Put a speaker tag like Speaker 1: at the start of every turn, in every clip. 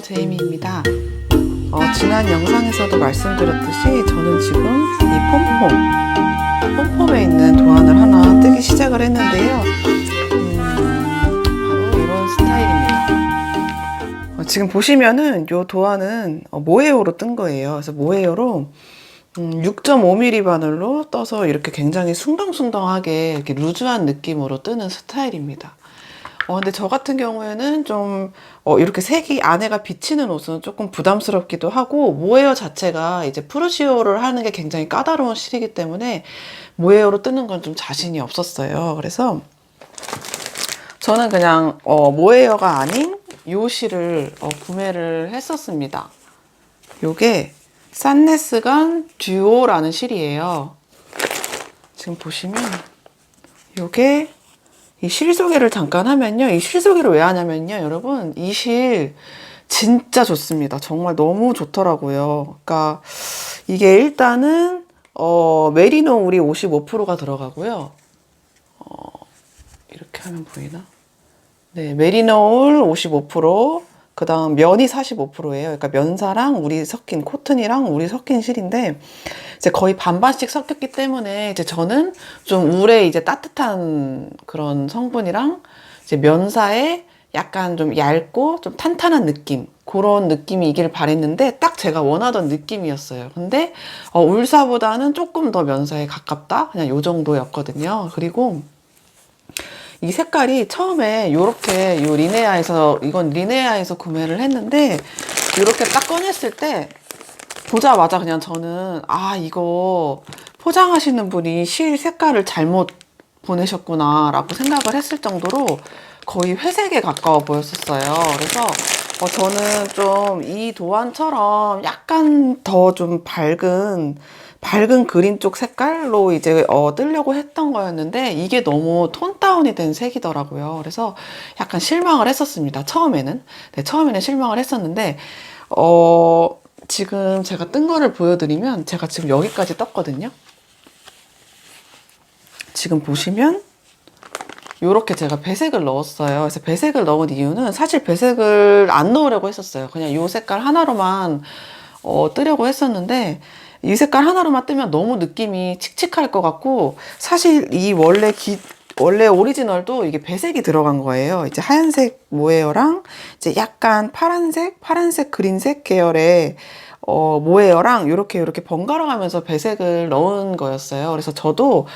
Speaker 1: 제이미입니다. 지난 영상에서도 말씀드렸듯이 저는 지금 이 폼폼에 있는 도안을 하나 뜨기 시작을 했는데요. 바로 이런 스타일입니다. 지금 보시면은 이 도안은 모헤어로 뜬 거예요. 그래서 모헤어로 6.5mm 바늘로 떠서 이렇게 굉장히 숭덩숭덩하게 이렇게 루즈한 느낌으로 뜨는 스타일입니다. 근데 저 같은 경우에는 좀 이렇게 색이 안에가 비치는 옷은 조금 부담스럽기도 하고, 모헤어 자체가 이제 프루시오를 하는 게 굉장히 까다로운 실이기 때문에 모헤어로 뜨는 건 좀 자신이 없었어요. 그래서 저는 그냥 모헤어가 아닌 요 실을 구매를 했었습니다. 요게 산네스간 듀오라는 실이에요. 지금 보시면 요게 이 실 소개를 잠깐 하면요. 이 실 소개를 왜 하냐면요. 여러분, 이 실 진짜 좋습니다. 정말 너무 좋더라고요. 그러니까 이게 일단은 메리노 울이 55%가 들어가고요. 이렇게 하면 보이나? 네, 메리노 울 55%, 그 다음 면이 45%예요. 그러니까 면사랑 울이 섞인, 코튼이랑 울이 섞인 실인데, 이제 거의 반반씩 섞였기 때문에, 이제 저는 좀 울의 이제 따뜻한 그런 성분이랑, 이제 면사에 약간 좀 얇고 좀 탄탄한 느낌, 그런 느낌이길 바랬는데, 딱 제가 원하던 느낌이었어요. 근데, 울사보다는 조금 더 면사에 가깝다? 그냥 요 정도였거든요. 그리고, 이 색깔이 처음에 요렇게 이건 리네아에서 구매를 했는데, 요렇게 딱 꺼냈을 때 보자마자 그냥 저는 이거 포장하시는 분이 실 색깔을 잘못 보내셨구나 라고 생각을 했을 정도로 거의 회색에 가까워 보였었어요. 그래서 저는 좀 이 도안처럼 약간 더 좀 밝은 그린 쪽 색깔로 이제 뜨려고 했던 거였는데, 이게 너무 톤 다운이 된 색이더라고요. 그래서 약간 실망을 했었습니다. 처음에는. 네, 처음에는 실망을 했었는데, 지금 제가 뜬 거를 보여드리면, 제가 지금 여기까지 떴거든요. 지금 보시면 요렇게 제가 배색을 넣었어요. 그래서 배색을 넣은 이유는, 사실 배색을 안 넣으려고 했었어요. 그냥 요 색깔 하나로만 뜨려고 했었는데, 이 색깔 하나로만 뜨면 너무 느낌이 칙칙할 것 같고, 사실 이 원래 오리지널도 이게 배색이 들어간 거예요. 이제 하얀색 모헤어랑 이제 약간 파란색, 그린색 계열의 모헤어랑 이렇게 번갈아 가면서 배색을 넣은 거였어요. 그래서 저도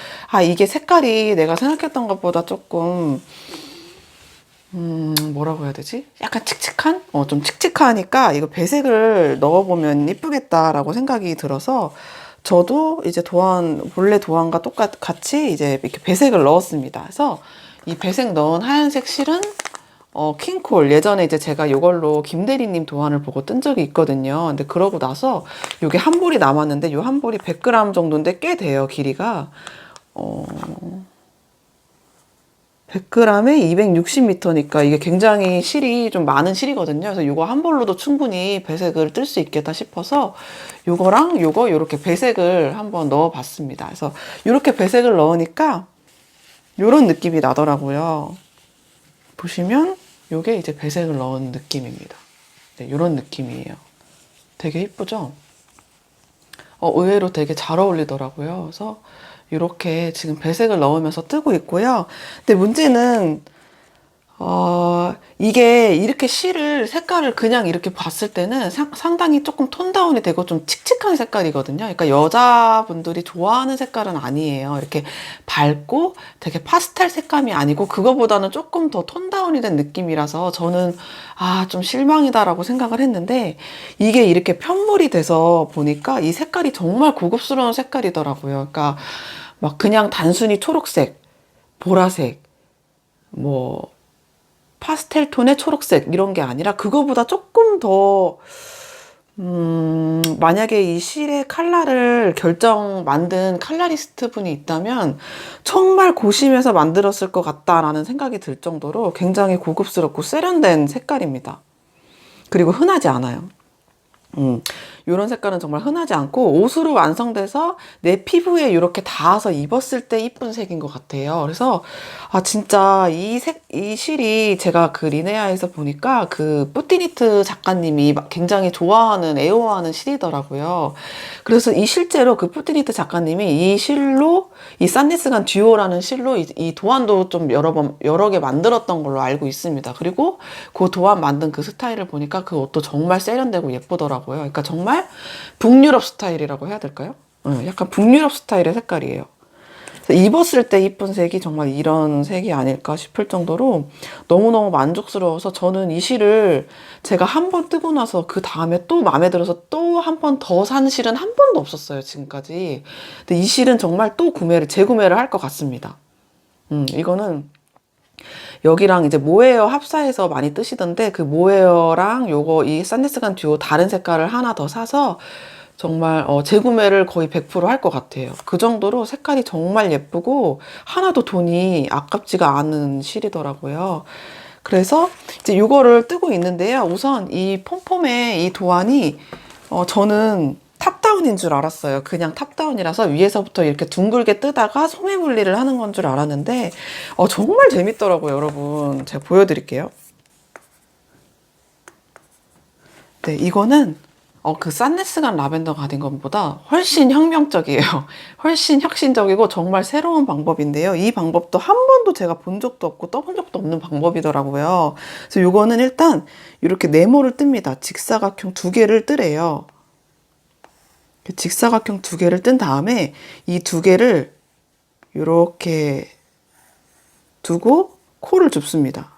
Speaker 1: 이게 색깔이 내가 생각했던 것보다 조금 뭐라고 해야 되지? 약간 칙칙한? 좀 칙칙하니까 이거 배색을 넣어보면 이쁘겠다라고 생각이 들어서, 저도 이제 본래 도안과 같이 이제 이렇게 배색을 넣었습니다. 그래서 이 배색 넣은 하얀색 실은, 킹콜. 예전에 이제 제가 이걸로 김대리님 도안을 보고 뜬 적이 있거든요. 근데 그러고 나서 요게 한 볼이 남았는데, 요 한 볼이 100g 정도인데 꽤 돼요, 길이가. 100g에 260m니까 이게 굉장히 실이 좀 많은 실이거든요. 그래서 이거 한 볼로도 충분히 배색을 뜰 수 있겠다 싶어서 요거랑 요렇게 배색을 한번 넣어 봤습니다. 그래서 요렇게 배색을 넣으니까 요런 느낌이 나더라고요. 보시면 요게 이제 배색을 넣은 느낌입니다. 네, 요런 느낌이에요. 되게 이쁘죠? 의외로 되게 잘 어울리더라고요. 그래서 이렇게 지금 배색을 넣으면서 뜨고 있고요. 근데 문제는 이게 이렇게 색깔을 그냥 이렇게 봤을 때는 상당히 조금 톤 다운이 되고 좀 칙칙한 색깔이거든요. 그러니까 여자분들이 좋아하는 색깔은 아니에요. 이렇게 밝고 되게 파스텔 색감이 아니고, 그거보다는 조금 더 톤 다운이 된 느낌이라서 저는 좀 실망이다라고 생각을 했는데, 이게 이렇게 편물이 돼서 보니까 이 색깔이 정말 고급스러운 색깔이더라고요. 그러니까 막 그냥 단순히 초록색, 보라색, 뭐 파스텔 톤의 초록색 이런 게 아니라, 그거보다 조금 더 만약에 이 실의 컬러를 만든 컬러리스트 분이 있다면 정말 고심해서 만들었을 것 같다라는 생각이 들 정도로 굉장히 고급스럽고 세련된 색깔입니다. 그리고 흔하지 않아요. 이런 색깔은 정말 흔하지 않고 옷으로 완성돼서 내 피부에 이렇게 닿아서 입었을 때 이쁜 색인 것 같아요. 그래서 아 진짜 이 실이 제가 그 리네아에서 보니까 그 뿌띠니트 작가님이 굉장히 좋아하는 애호하는 실이더라고요. 그래서 이 실제로 그 뿌띠니트 작가님이 이 실로 이 산니스간 듀오라는 실로 이 도안도 좀 여러 개 만들었던 걸로 알고 있습니다. 그리고 그 도안 만든 그 스타일을 보니까 그 옷도 정말 세련되고 예쁘더라고요. 그러니까 정말 북유럽 스타일이라고 해야 될까요? 약간 북유럽 스타일의 색깔이에요. 입었을 때 이쁜 색이 정말 이런 색이 아닐까 싶을 정도로 너무너무 만족스러워서 저는 이 실을 제가 한 번 뜨고 나서 그 다음에 또 마음에 들어서 또 한 번 더 산 실은 한 번도 없었어요, 지금까지. 근데 이 실은 정말 또 재구매를 할 것 같습니다. 이거는 여기랑 이제 모헤어 합사해서 많이 뜨시던데 그 모헤어랑 요거 이 산디스간 듀오 다른 색깔을 하나 더 사서 정말 재구매를 거의 100%할 것 같아요. 그 정도로 색깔이 정말 예쁘고 하나도 돈이 아깝지가 않은 실이더라고요. 그래서 이제 이거를 뜨고 있는데요. 우선 이 폼폼의 이 도안이 저는 탑다운인 줄 알았어요. 그냥 탑다운이라서 위에서부터 이렇게 둥글게 뜨다가 소매 분리를 하는 건 줄 알았는데 정말 재밌더라고요, 여러분. 제가 보여드릴게요. 네, 이거는 그 산네스간 라벤더 가디건보다 훨씬 혁명적이에요. 훨씬 혁신적이고 정말 새로운 방법인데요. 이 방법도 한 번도 제가 본 적도 없고 떠본 적도 없는 방법이더라고요. 그래서 이거는 일단 이렇게 네모를 뜹니다. 직사각형 두 개를 뜨래요. 직사각형 두 개를 뜬 다음에 이 두 개를 이렇게 두고 코를 줍습니다.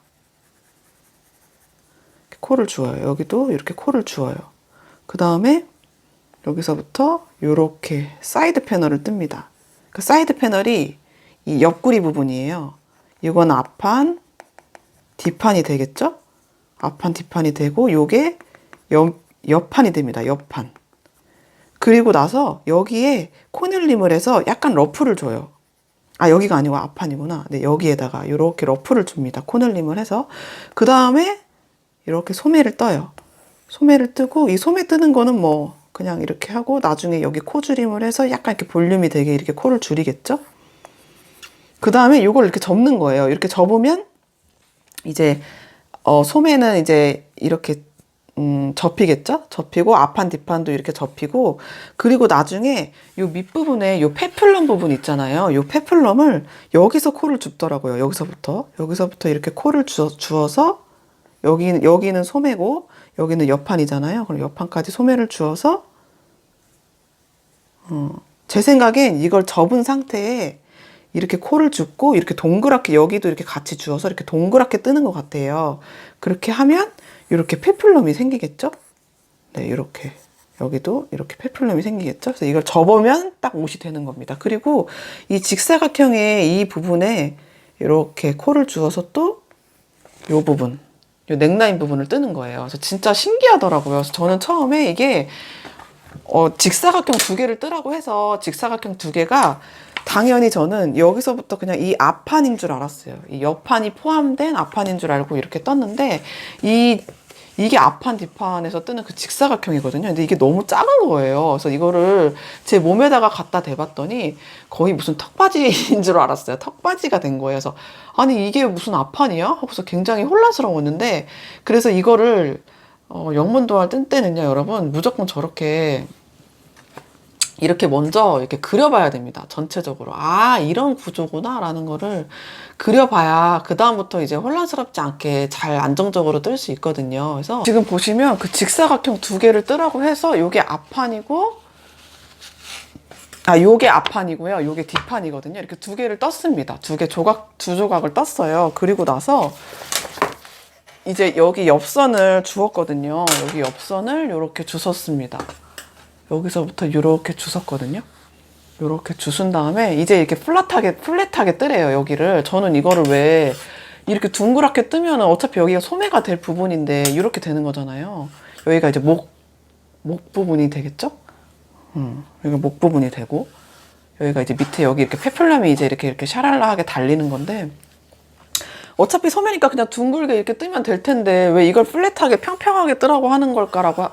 Speaker 1: 코를 주어요. 여기도 이렇게 코를 주어요. 그 다음에 여기서부터 이렇게 사이드 패널을 뜹니다. 그 사이드 패널이 이 옆구리 부분이에요. 이건 앞판, 뒷판이 되겠죠? 앞판, 뒷판이 되고 요게 옆판이 됩니다. 옆판. 그리고 나서 여기에 코넬림을 해서 약간 러프를 줘요. 아, 여기가 아니고 앞판이구나. 네, 여기에다가 이렇게 러프를 줍니다. 코넬림을 해서. 그 다음에 이렇게 소매를 떠요. 소매를 뜨고 이 소매 뜨는 거는 뭐 그냥 이렇게 하고 나중에 여기 코 줄임을 해서 약간 이렇게 볼륨이 되게 이렇게 코를 줄이겠죠? 그 다음에 이걸 이렇게 접는 거예요. 이렇게 접으면 이제 소매는 이제 이렇게 접히겠죠? 접히고 앞판 뒷판도 이렇게 접히고 그리고 나중에 요 밑부분에 요 페플럼 부분 있잖아요. 요 페플럼을 여기서 코를 줍더라고요. 여기서부터 이렇게 코를 주어서 여기는 소매고 여기는 옆판이잖아요. 그럼 옆판까지 소매를 주어서 제 생각엔 이걸 접은 상태에 이렇게 코를 줍고 이렇게 동그랗게 여기도 이렇게 같이 주어서 이렇게 동그랗게 뜨는 것 같아요. 그렇게 하면 이렇게 페플럼이 생기겠죠? 네, 이렇게 여기도 이렇게 페플럼이 생기겠죠? 그래서 이걸 접으면 딱 옷이 되는 겁니다. 그리고 이 직사각형의 이 부분에 이렇게 코를 주어서 또 이 부분, 이 넥라인 부분을 뜨는 거예요. 그래서 진짜 신기하더라고요. 그래서 저는 처음에 이게 직사각형 두 개를 뜨라고 해서 직사각형 두 개가 당연히 저는 여기서부터 그냥 이 앞판인 줄 알았어요. 이 옆판이 포함된 앞판인 줄 알고 이렇게 떴는데 이게 앞판 뒷판에서 뜨는 그 직사각형이거든요. 근데 이게 너무 작은 거예요. 그래서 이거를 제 몸에다가 갖다 대봤더니 거의 무슨 턱바지인 줄 알았어요. 턱바지가 된 거예요. 그래서 아니 이게 무슨 앞판이야? 하고서 굉장히 혼란스러웠는데 그래서 이거를 영문도안을 뜬 때는요, 여러분 무조건 이렇게 먼저 이렇게 그려봐야 됩니다. 전체적으로. 아, 이런 구조구나 라는 거를 그려봐야 그 다음부터 이제 혼란스럽지 않게 잘 안정적으로 뜰 수 있거든요. 그래서 지금 보시면 그 직사각형 두 개를 뜨라고 해서 요게 앞판이고 요게 앞판이고요. 요게 뒷판이거든요. 이렇게 두 개를 떴습니다. 두 조각을 떴어요. 그리고 나서 이제 여기 옆선을 주었거든요. 여기 옆선을 이렇게 주웠습니다. 여기서부터 이렇게 주웠거든요. 이렇게 주순 다음에 이제 이렇게 플랫하게 뜨래요, 여기를. 저는 이거를 왜 이렇게 둥그랗게 뜨면 어차피 여기가 소매가 될 부분인데 이렇게 되는 거잖아요. 여기가 이제 목 부분이 되겠죠? 여기가 목 부분이 되고 여기가 이제 밑에 여기 이렇게 페플럼이 이제 이렇게 샤랄라하게 달리는 건데 어차피 소매니까 그냥 둥글게 이렇게 뜨면 될 텐데 왜 이걸 플랫하게 평평하게 뜨라고 하는 걸까라고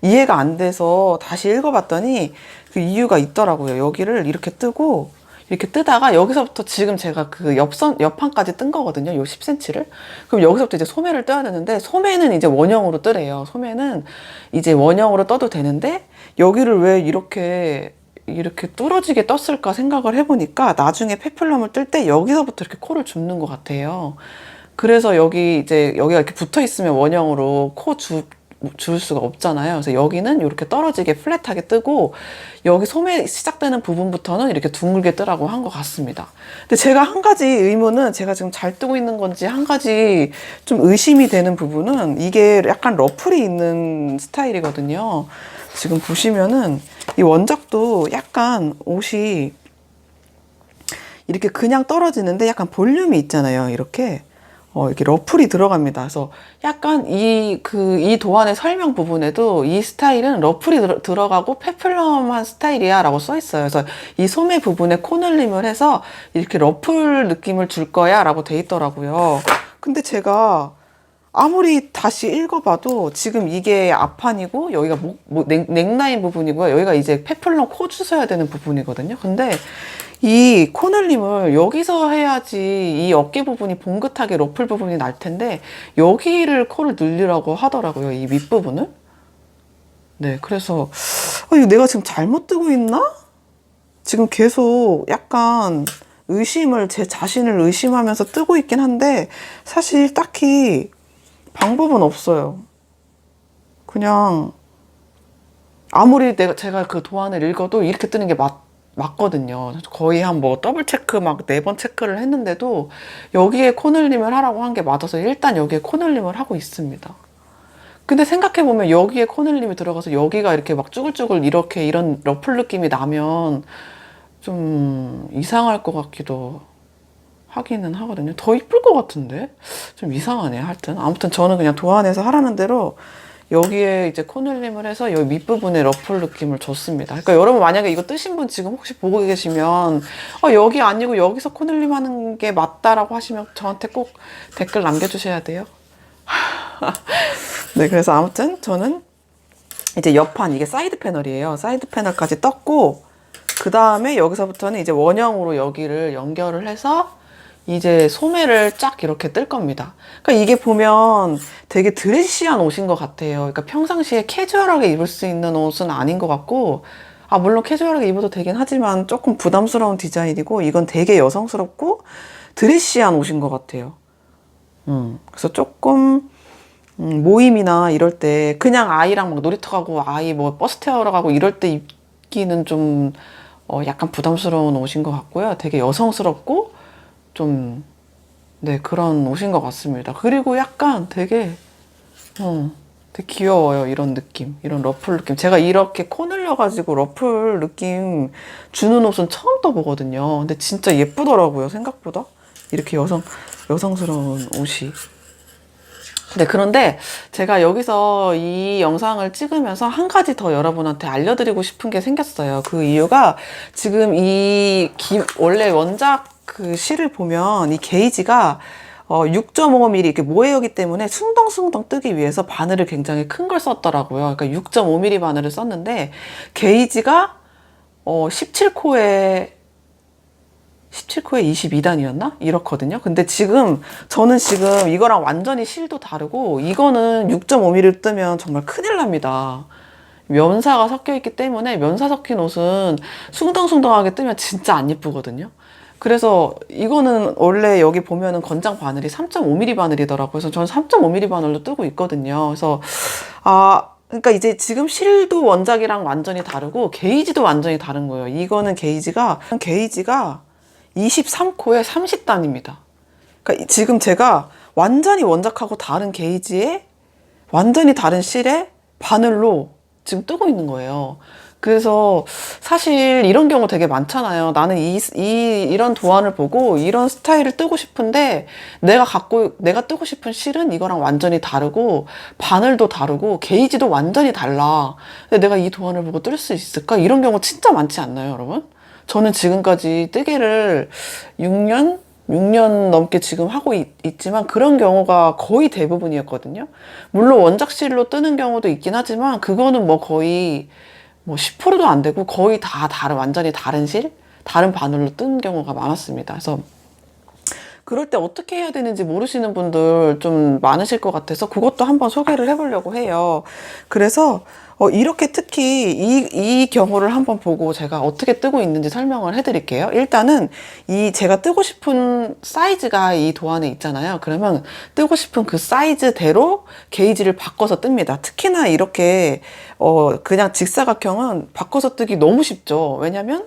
Speaker 1: 이해가 안 돼서 다시 읽어봤더니 그 이유가 있더라고요. 여기를 이렇게 뜨고 이렇게 뜨다가 여기서부터 지금 제가 그 옆판까지 뜬 거거든요. 요 10cm를. 그럼 여기서부터 이제 소매를 떠야 되는데 소매는 이제 원형으로 뜨래요. 소매는 이제 원형으로 떠도 되는데 여기를 왜 이렇게 뚫어지게 떴을까 생각을 해보니까 나중에 페플럼을 뜰 때 여기서부터 이렇게 코를 줍는 것 같아요. 그래서 여기가 이렇게 붙어 있으면 원형으로 줄 수가 없잖아요. 그래서 여기는 이렇게 떨어지게 플랫하게 뜨고 여기 소매 시작되는 부분부터는 이렇게 둥글게 뜨라고 한 것 같습니다. 근데 제가 한 가지 의문은 제가 지금 잘 뜨고 있는 건지 한 가지 좀 의심이 되는 부분은 이게 약간 러플이 있는 스타일이거든요. 지금 보시면은 이 원작도 약간 옷이 이렇게 그냥 떨어지는데 약간 볼륨이 있잖아요. 이렇게 러플이 들어갑니다. 그래서 약간 이 도안의 설명 부분에도 이 스타일은 러플이 들어가고 페플럼한 스타일이야 라고 써 있어요. 그래서 이 소매 부분에 코늘림을 해서 이렇게 러플 느낌을 줄 거야 라고 돼 있더라고요. 근데 제가 아무리 다시 읽어봐도 지금 이게 앞판이고 여기가 넥라인 부분이고요. 여기가 이제 페플럼 코 주셔야 되는 부분이거든요. 근데 이 코늘림을 여기서 해야지 이 어깨 부분이 봉긋하게 러플 부분이 날 텐데 여기를 코를 늘리라고 하더라고요. 이 윗부분을. 네, 그래서 이거 내가 지금 잘못 뜨고 있나? 지금 계속 약간 제 자신을 의심하면서 뜨고 있긴 한데 사실 딱히 방법은 없어요. 그냥 아무리 제가 그 도안을 읽어도 이렇게 뜨는 게 맞거든요. 거의 한 뭐 더블 체크 막 4번 체크를 했는데도 여기에 코늘림을 하라고 한 게 맞아서 일단 여기에 코늘림을 하고 있습니다. 근데 생각해보면 여기에 코늘림이 들어가서 여기가 이렇게 막 쭈글쭈글 이런 러플 느낌이 나면 좀 이상할 것 같기도 하기는 하거든요. 더 이쁠 것 같은데? 좀 이상하네, 하여튼. 아무튼 저는 그냥 도안에서 하라는 대로 여기에 이제 코늘림을 해서 여기 밑부분에 러플 느낌을 줬습니다. 그러니까 여러분 만약에 이거 뜨신 분 지금 혹시 보고 계시면 여기 아니고 여기서 코늘림 하는 게 맞다라고 하시면 저한테 꼭 댓글 남겨주셔야 돼요. 네, 그래서 아무튼 저는 이제 옆판 이게 사이드 패널이에요. 사이드 패널까지 떴고 그 다음에 여기서부터는 이제 원형으로 여기를 연결을 해서 이제 소매를 쫙 이렇게 뜰 겁니다. 그러니까 이게 보면 되게 드레시한 옷인 것 같아요. 그러니까 평상시에 캐주얼하게 입을 수 있는 옷은 아닌 것 같고, 물론 캐주얼하게 입어도 되긴 하지만 조금 부담스러운 디자인이고, 이건 되게 여성스럽고 드레시한 옷인 것 같아요. 그래서 조금 모임이나 이럴 때 그냥 아이랑 막 놀이터 가고 아이 뭐 버스 태우러 가고 이럴 때 입기는 좀 약간 부담스러운 옷인 것 같고요. 되게 여성스럽고 좀, 네, 그런 옷인 것 같습니다. 그리고 약간 되게 귀여워요. 이런 느낌. 이런 러플 느낌. 제가 이렇게 코 늘려가지고 러플 느낌 주는 옷은 처음 떠보거든요. 근데 진짜 예쁘더라고요. 생각보다. 이렇게 여성스러운 옷이. 네, 그런데 제가 여기서 이 영상을 찍으면서 한 가지 더 여러분한테 알려드리고 싶은 게 생겼어요. 그 이유가 지금 원래 원작 그 실을 보면 이 게이지가 6.5mm 이렇게 모해였기 때문에 숭덩숭덩 뜨기 위해서 바늘을 굉장히 큰 걸 썼더라고요. 그러니까 6.5mm 바늘을 썼는데 게이지가 17코에 22단이었나? 이렇거든요. 근데 저는 지금 이거랑 완전히 실도 다르고, 이거는 6.5mm 뜨면 정말 큰일 납니다. 면사가 섞여 있기 때문에 면사 섞인 옷은 숭덩숭덩하게 뜨면 진짜 안 예쁘거든요. 그래서 이거는 원래 여기 보면은 건장 바늘이 3.5mm 바늘이더라고요. 그래서 저는 3.5mm 바늘로 뜨고 있거든요. 그래서, 그러니까 이제 지금 실도 원작이랑 완전히 다르고, 게이지도 완전히 다른 거예요. 이거는 게이지가 23코에 30단입니다. 그러니까 지금 제가 완전히 원작하고 다른 게이지에 완전히 다른 실에 바늘로 지금 뜨고 있는 거예요. 그래서 사실 이런 경우 되게 많잖아요. 나는 이런 도안을 보고 이런 스타일을 뜨고 싶은데 내가 뜨고 싶은 실은 이거랑 완전히 다르고 바늘도 다르고 게이지도 완전히 달라. 근데 내가 이 도안을 보고 뜰 수 있을까? 이런 경우 진짜 많지 않나요, 여러분? 저는 지금까지 뜨개를 6년 6년 넘게 지금 하고 있지만 그런 경우가 거의 대부분이었거든요. 물론 원작실로 뜨는 경우도 있긴 하지만 그거는 뭐 거의 뭐 10%도 안 되고 거의 다 완전히 다른 실, 다른 바늘로 뜬 경우가 많았습니다. 그래서 그럴 때 어떻게 해야 되는지 모르시는 분들 좀 많으실 것 같아서 그것도 한번 소개를 해보려고 해요. 그래서 이렇게 특히 이 경우를 한번 보고 제가 어떻게 뜨고 있는지 설명을 해드릴게요. 일단은 제가 뜨고 싶은 사이즈가 이 도안에 있잖아요. 그러면 뜨고 싶은 그 사이즈대로 게이지를 바꿔서 뜹니다. 특히나 이렇게 그냥 직사각형은 바꿔서 뜨기 너무 쉽죠. 왜냐면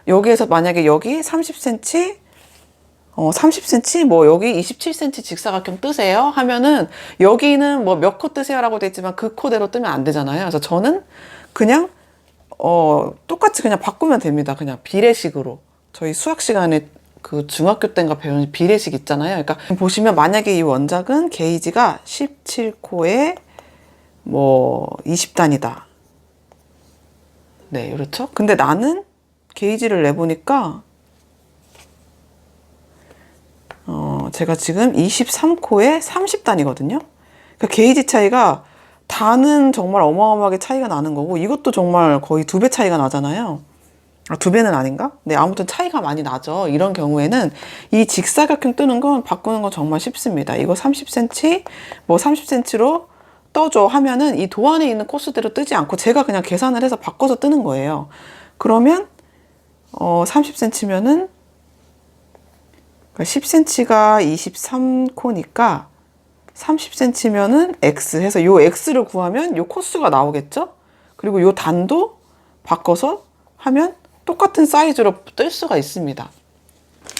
Speaker 1: 여기에서 만약에 여기 30cm 30cm, 뭐, 여기 27cm 직사각형 뜨세요? 하면은, 여기는 뭐 몇 코 뜨세요라고 돼 있지만 그 코대로 뜨면 안 되잖아요. 그래서 저는 그냥, 똑같이 그냥 바꾸면 됩니다. 그냥 비례식으로. 저희 수학 시간에 그 중학교 때인가 배운 비례식 있잖아요. 그러니까 보시면 만약에 이 원작은 게이지가 17코에 뭐 20단이다. 네, 그렇죠? 근데 나는 게이지를 내보니까 제가 지금 23코에 30단이거든요. 그러니까 게이지 차이가 단은 정말 어마어마하게 차이가 나는 거고 이것도 정말 거의 2배 차이가 나잖아요. 아, 2배는 아닌가? 네, 아무튼 차이가 많이 나죠. 이런 경우에는 이 직사각형 뜨는 건 바꾸는 건 정말 쉽습니다. 이거 30cm, 뭐 30cm로 떠줘 하면은 이 도안에 있는 코스대로 뜨지 않고 제가 그냥 계산을 해서 바꿔서 뜨는 거예요. 그러면 30cm면은 10cm가 23코니까 30cm면은 X 해서 요 X를 구하면 요 코스가 나오겠죠? 그리고 요 단도 바꿔서 하면 똑같은 사이즈로 뜰 수가 있습니다.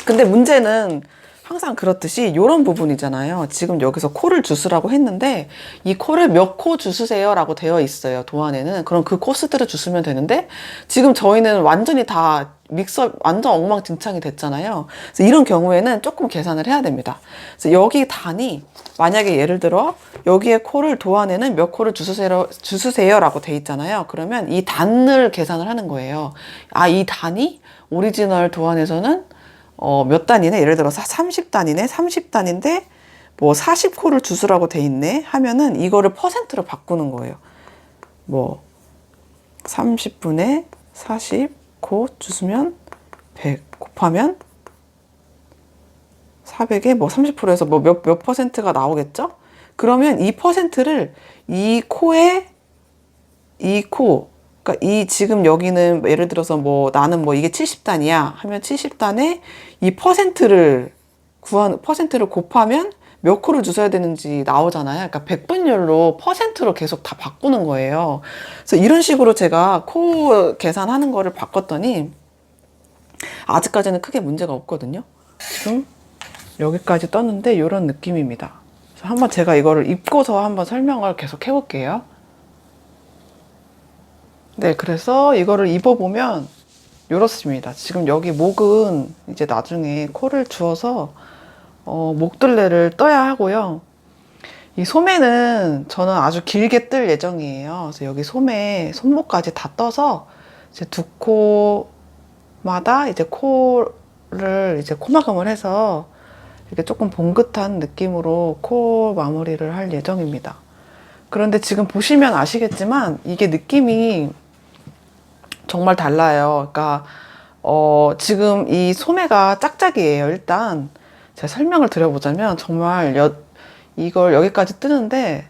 Speaker 1: 근데 문제는 항상 그렇듯이 이런 부분이잖아요. 지금 여기서 코를 주스라고 했는데 이 코를 몇 코 주스세요 라고 되어 있어요. 도안에는. 그럼 그 코스대로 주스면 되는데 지금 저희는 완전히 다 완전 엉망진창이 됐잖아요. 그래서 이런 경우에는 조금 계산을 해야 됩니다. 그래서 여기 단이 만약에 예를 들어 여기에 코를 도안에는 몇 코를 주스세요 라고 돼 있잖아요. 그러면 이 단을 계산을 하는 거예요. 아, 이 단이 오리지널 도안에서는 몇 단이네? 예를 들어서 30단이네? 30단인데 뭐 40코를 주스라고 돼 있네? 하면은 이거를 퍼센트로 바꾸는 거예요. 뭐 30분의 40코 주스면 100 곱하면 400에 뭐 30%에서 뭐 몇 퍼센트가 나오겠죠? 그러면 이 퍼센트를 이 코에 그러니까 이 지금 여기는 예를 들어서 뭐 나는 뭐 이게 70단이야 하면 70단에 이 퍼센트를 곱하면 몇 코를 주셔야 되는지 나오잖아요. 그러니까 백분율로 퍼센트로 계속 다 바꾸는 거예요. 그래서 이런 식으로 제가 코 계산하는 거를 바꿨더니 아직까지는 크게 문제가 없거든요. 지금 여기까지 떴는데 이런 느낌입니다. 그래서 한번 제가 이거를 입고서 한번 설명을 계속 해볼게요. 네, 그래서 이거를 입어보면 이렇습니다. 지금 여기 목은 이제 나중에 코를 주어서 목둘레를 떠야 하고요. 이 소매는 저는 아주 길게 뜰 예정이에요. 그래서 여기 손목까지 다 떠서 이제 두 코마다 이제 코를 이제 코마감을 해서 이렇게 조금 봉긋한 느낌으로 코 마무리를 할 예정입니다. 그런데 지금 보시면 아시겠지만 이게 느낌이 정말 달라요. 그러니까 지금 이 소매가 짝짝이에요. 일단 제가 설명을 드려보자면 정말 이걸 여기까지 뜨는데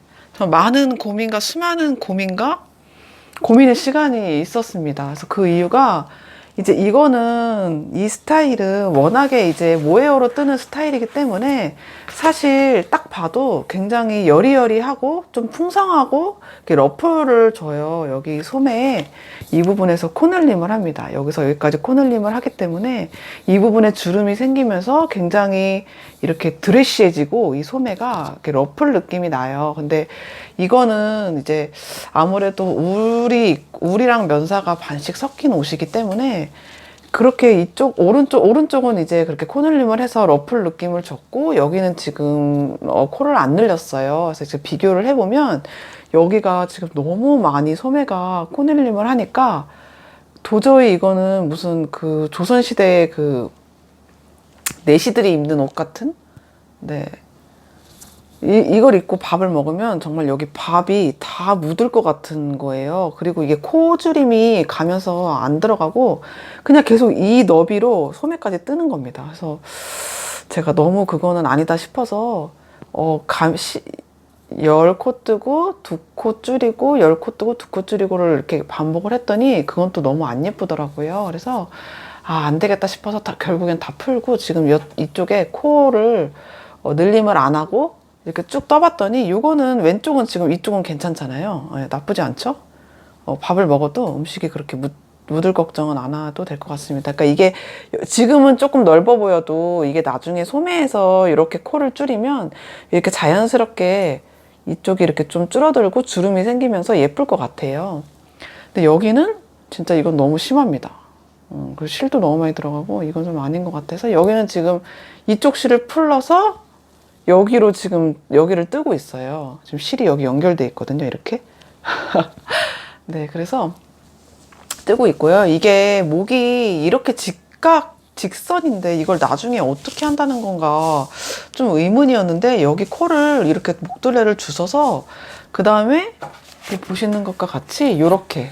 Speaker 1: 많은 고민과 수많은 고민의 시간이 있었습니다. 그래서 그 이유가 이제 이거는 이 스타일은 워낙에 이제 모헤어로 뜨는 스타일이기 때문에 사실 딱 봐도 굉장히 여리여리하고 좀 풍성하고 이렇게 러프를 줘요. 여기 소매에 이 부분에서 코늘림을 합니다. 여기서 여기까지 코늘림을 하기 때문에 이 부분에 주름이 생기면서 굉장히 이렇게 드레시해지고 이 소매가 이렇게 러플 느낌이 나요. 근데 이거는 이제 아무래도 울이랑 면사가 반씩 섞인 옷이기 때문에 그렇게 오른쪽은 이제 그렇게 코늘림을 해서 러플 느낌을 줬고 여기는 지금 코를 안 늘렸어요. 그래서 이제 비교를 해보면 여기가 지금 너무 많이 소매가 코늘림을 하니까 도저히 이거는 무슨 그 조선시대의 그 내시들이 입는 옷 같은? 네. 이걸 입고 밥을 먹으면 정말 여기 밥이 다 묻을 것 같은 거예요. 그리고 이게 코주림이 가면서 안 들어가고 그냥 계속 이 너비로 소매까지 뜨는 겁니다. 그래서 제가 너무 그거는 아니다 싶어서 10코 뜨고 2코 줄이고 10코 뜨고 2코 줄이고를 이렇게 반복을 했더니 그건 또 너무 안 예쁘더라고요. 그래서 안 되겠다 싶어서 결국엔 다 풀고 지금 이쪽에 코를 늘림을 안 하고 이렇게 쭉 떠봤더니 이거는 왼쪽은 지금 이쪽은 괜찮잖아요. 나쁘지 않죠? 밥을 먹어도 음식이 그렇게 묻을 걱정은 안 해도 될 것 같습니다. 그러니까 이게 지금은 조금 넓어 보여도 이게 나중에 소매에서 이렇게 코를 줄이면 이렇게 자연스럽게 이쪽이 이렇게 좀 줄어들고 주름이 생기면서 예쁠 것 같아요. 근데 여기는 진짜 이건 너무 심합니다. 그리고 실도 너무 많이 들어가고 이건 좀 아닌 것 같아서 여기는 지금 이쪽 실을 풀러서 여기로 지금 여기를 뜨고 있어요. 지금 실이 여기 연결돼 있거든요. 이렇게. 네, 그래서 뜨고 있고요. 이게 목이 이렇게 직선인데 이걸 나중에 어떻게 한다는 건가 좀 의문이었는데 여기 코를 이렇게 목둘레를 주셔서 그 다음에 보시는 것과 같이 요렇게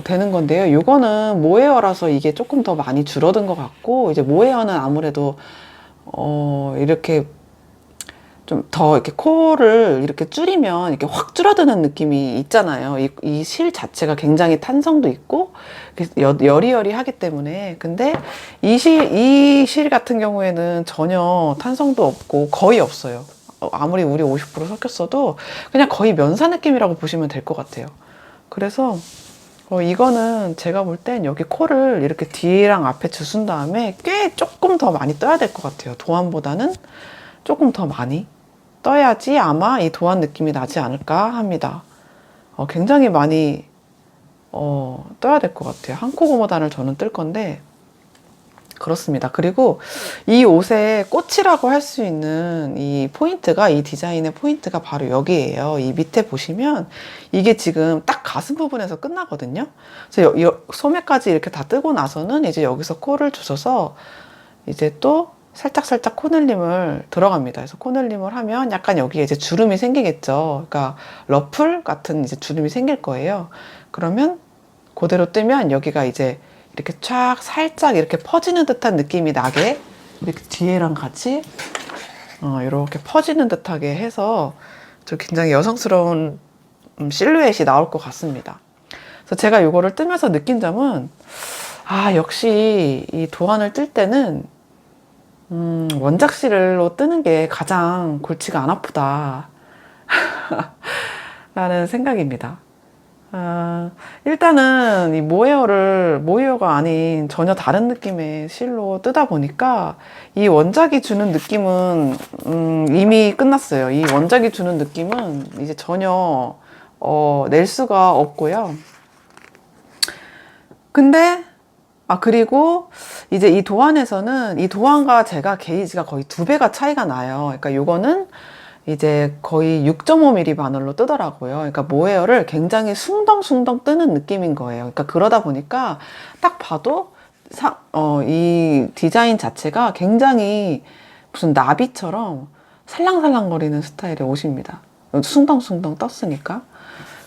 Speaker 1: 되는 건데요. 요거는 모헤어라서 이게 조금 더 많이 줄어든 것 같고 이제 모헤어는 아무래도 이렇게 좀 더 이렇게 코를 이렇게 줄이면 이렇게 확 줄어드는 느낌이 있잖아요. 이 실 자체가 굉장히 탄성도 있고 여리여리하기 때문에. 근데 이 실 같은 경우에는 전혀 탄성도 없고 거의 없어요. 아무리 우리 50% 섞였어도 그냥 거의 면사 느낌이라고 보시면 될 것 같아요. 그래서 이거는 제가 볼 땐 여기 코를 이렇게 뒤랑 앞에 주순 다음에 꽤 조금 더 많이 떠야 될 것 같아요. 도안보다는 조금 더 많이 떠야지 아마 이 도안 느낌이 나지 않을까 합니다. 굉장히 많이 떠야 될 것 같아요. 한 코 고무단을 저는 뜰 건데 그렇습니다. 그리고 이 옷의 꽃이라고 할 수 있는 이 포인트가, 이 디자인의 포인트가 바로 여기에요. 이 밑에 보시면 이게 지금 딱 가슴 부분에서 끝나거든요. 그래서 소매까지 이렇게 다 뜨고 나서는 이제 여기서 코를 주셔서 이제 또 살짝 코늘림을 들어갑니다. 그래서 코늘림을 하면 약간 여기에 이제 주름이 생기겠죠. 그러니까 러플 같은 이제 주름이 생길 거예요. 그러면 그대로 뜨면 여기가 이제 이렇게 쫙 살짝 이렇게 퍼지는 듯한 느낌이 나게 이렇게 뒤에랑 같이 이렇게 퍼지는 듯하게 해서 저 굉장히 여성스러운 실루엣이 나올 것 같습니다. 그래서 제가 이거를 뜨면서 느낀 점은 역시 이 도안을 뜰 때는 원작실로 뜨는 게 가장 골치가 안 아프다 라는 생각입니다. 일단은 이 모헤어가 아닌 전혀 다른 느낌의 실로 뜨다 보니까 이 원작이 주는 느낌은 이미 끝났어요. 이 원작이 주는 느낌은 이제 전혀 낼 수가 없고요. 근데 그리고 이제 이 도안에서는 이 도안과 제가 게이지가 거의 2배가 차이가 나요. 그러니까 요거는 이제 거의 6.5mm 바늘로 뜨더라고요. 그러니까 모헤어를 굉장히 숭덩숭덩 뜨는 느낌인 거예요. 그러니까 그러다 보니까 딱 봐도 이 디자인 자체가 굉장히 무슨 나비처럼 살랑살랑거리는 스타일의 옷입니다. 숭덩숭덩 떴으니까.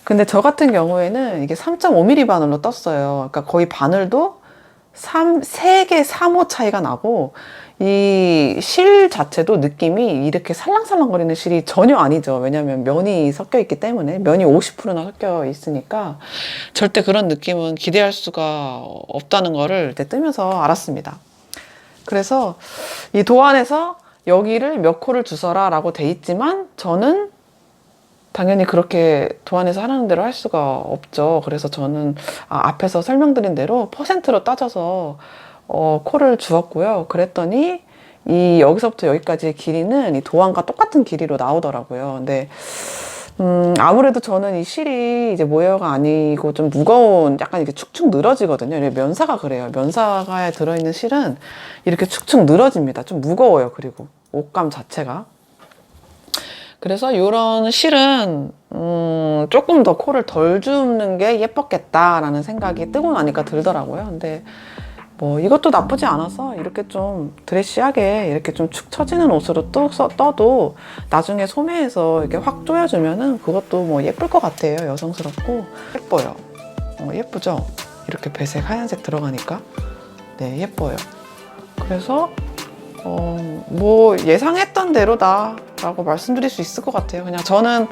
Speaker 1: 근데 저 같은 경우에는 이게 3.5mm 바늘로 떴어요. 그러니까 거의 바늘도 3개 3호 차이가 나고 이 실 자체도 느낌이 이렇게 살랑살랑거리는 실이 전혀 아니죠. 왜냐하면 면이 섞여 있기 때문에 면이 50%나 섞여 있으니까 절대 그런 느낌은 기대할 수가 없다는 거를 이제 뜨면서 알았습니다. 그래서 이 도안에서 여기를 몇 코를 주서라 라고 돼 있지만 저는 당연히 그렇게 도안에서 하라는 대로 할 수가 없죠. 그래서 저는 앞에서 설명드린 대로 퍼센트로 따져서 코를 주었고요. 그랬더니 이 여기서부터 여기까지의 길이는 이 도안과 똑같은 길이로 나오더라고요. 근데 아무래도 저는 이 실이 이제 모헤어가 아니고 좀 무거운 약간 이렇게 축축 늘어지거든요. 면사가 그래요. 면사가 들어있는 실은 이렇게 축축 늘어집니다. 좀 무거워요. 그리고 옷감 자체가. 그래서 이런 실은 조금 더 코를 덜 줍는 게 예뻤겠다라는 생각이 뜨고 나니까 들더라고요. 근데 뭐 이것도 나쁘지 않아서 이렇게 좀 드레시하게 이렇게 좀 축 처지는 옷으로 떠도 나중에 소매에서 이렇게 확 조여주면은 그것도 뭐 예쁠 것 같아요. 여성스럽고 예뻐요. 예쁘죠? 이렇게 배색 하얀색 들어가니까 네 예뻐요. 그래서 뭐 예상했던 대로다 라고 말씀드릴 수 있을 것 같아요. 그냥 저는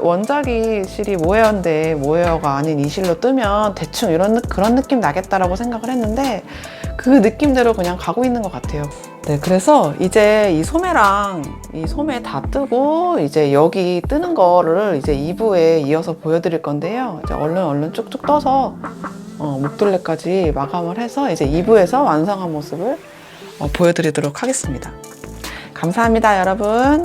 Speaker 1: 원작이 실이 모헤어인데 모헤어가 아닌 이 실로 뜨면 대충 그런 느낌 나겠다라고 생각을 했는데 그 느낌대로 그냥 가고 있는 것 같아요. 네, 그래서 이제 이 소매랑 이 소매 다 뜨고 이제 여기 뜨는 거를 이제 2부에 이어서 보여드릴 건데요. 이제 얼른 쭉쭉 떠서 목둘레까지 마감을 해서 이제 2부에서 완성한 모습을 보여드리도록 하겠습니다. 감사합니다, 여러분.